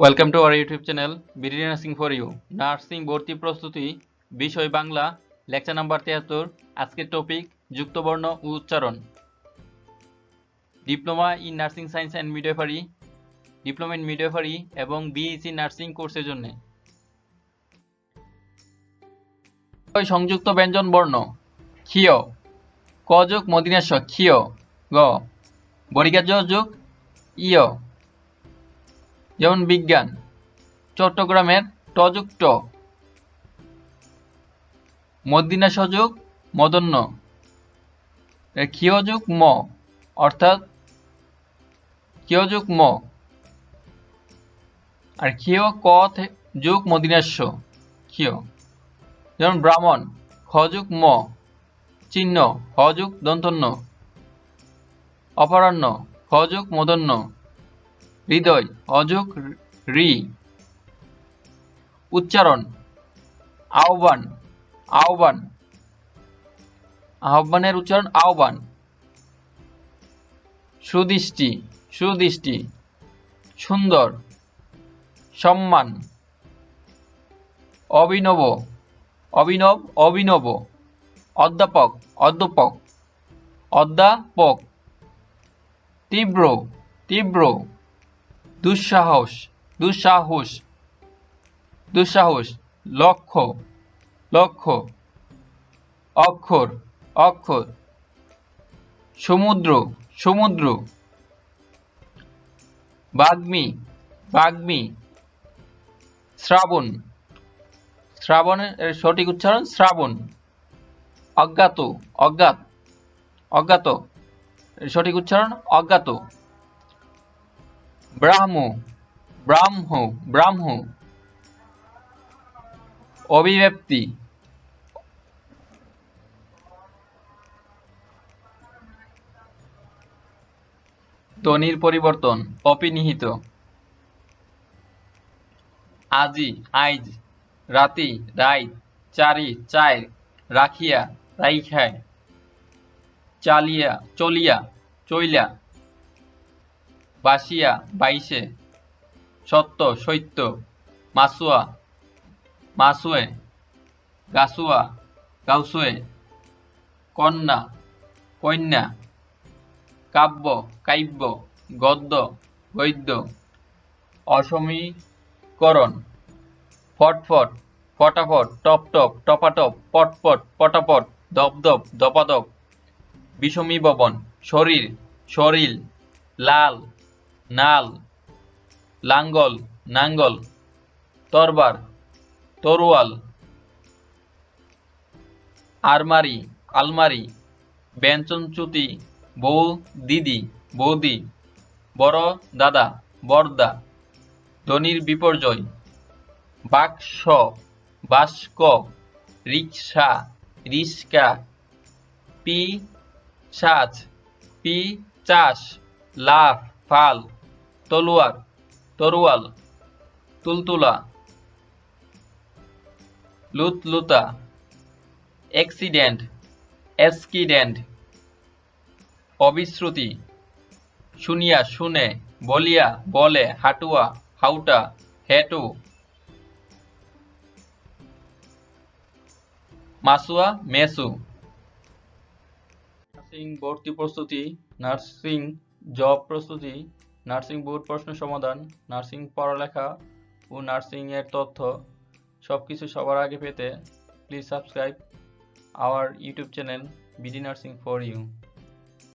Welcome to our YouTube channel BD nursing for you. Nursing ভর্তি প্রস্তুতি, বিষয় Bangla, lecture number 73। আজকের টপিক যুক্ত বর্ণ ও উচ্চারণ। Diploma in nursing science and midwifery, diploma in midwifery এবং বিএসসি নার্সিং কোর্সের জন্য সংযুক্ত ব্যঞ্জন বর্ণ ক্ষীয়, ক যোগ মদিনাস্য ক্ষীয়, গ বর্গীয় যোগ ইয়। যেমন বিজ্ঞান, চট্টগ্রামের টযুক্ত, মদিনা সযোগ মদন্য, ক্ষীয় যোগ ম, অর্থাৎ ক্ষীয় যোগ ম, আর ক্ষীয় ক যোগ মদিনাস্য ক্ষীয়। যেমন ব্রাহ্মণ, খ যোগ ম, চিহ্ন হ যোগ দন্তন্য, অপরাহ্ন হ যোগ মদন্য, হৃদয় অযোগ রি। উচ্চারণ, আহ্বান, আহ্বান, আহ্বানের উচ্চারণ আহ্বান। সুদৃষ্টি, সুদৃষ্টি, সুন্দর, সম্মান। অভিনব, অভিনব, অভিনব, অধ্যাপক, অধ্যাপক, অধ্যাপক। তীব্র, তীব্র, দুঃসাহস, দুঃসাহস, দুঃসাহস। লক্ষ্য, লক্ষ্য, অক্ষর, অক্ষর। সমুদ্র, সমুদ্র। বাগ্মী, বাগ্মী। শ্রাবণ, শ্রাবণের সঠিক উচ্চারণ শ্রাবণ। অজ্ঞাত, অজ্ঞাত, অজ্ঞাত, সঠিক উচ্চারণ অজ্ঞাত। ব্রাহ্ম, ব্রাহ্ম, ব্রাহ্ম। অভিব্যক্তি, ধ্বনির পরিবর্তন, অপিনিহিত। আজি, আইজ, রাতি, রাইত, চারি, চাইর, রাখিয়া, রাইখায়, চালিয়া, চলিয়া, চইলা, বাসিয়া, বাইশে, সত্য, সত্য, মাসুয়া, মাসুয়ে, গাসুয়া, গাউসুয়ে, কন্যা, কন্যা, কাব্য, কাব্য, গদ্য, গদ্য। অসমীকরণ, ফটফট, ফটাফট, টপটপ, টপাটপ, পটপট, পটাপট, দপদপ, দপাদপ। বিষমীভবন, শরীর, শরীর, লাল, নাল, লাঙ্গল, নাঙ্গল, তরবার, তরোয়াল। আলমারি, আলমারি, ব্যঞ্জনচ্যুতি, বউ দিদি, বৌদি, বড় দাদা, বড়দা। ধ্বনির বিপর্যয়, বাক্স, বাস্ক, রিকশা, রিস্কা, পিশাচ, পিচাস, লাফ, ফাল, তলোয়ার, তরোয়াল, তুলতুলা, লুতলুতা। Accident, accident. অবিশ্রুতি, শুনিয়া, শুনে, বলিয়া, বলে, হাঁটুয়া, হাউটা, হেঁটু। মাসুয়া, মেসু। নার্সিং ভর্তি প্রস্তুতি, নার্সিং জব প্রস্তুতি, নার্সিং বোর্ড প্রশ্ন সমাধান, নার্সিং পড়ালেখা ও নার্সিং এর তথ্য সবকিছু সবার আগে পেতে please subscribe our YouTube channel BD nursing for you.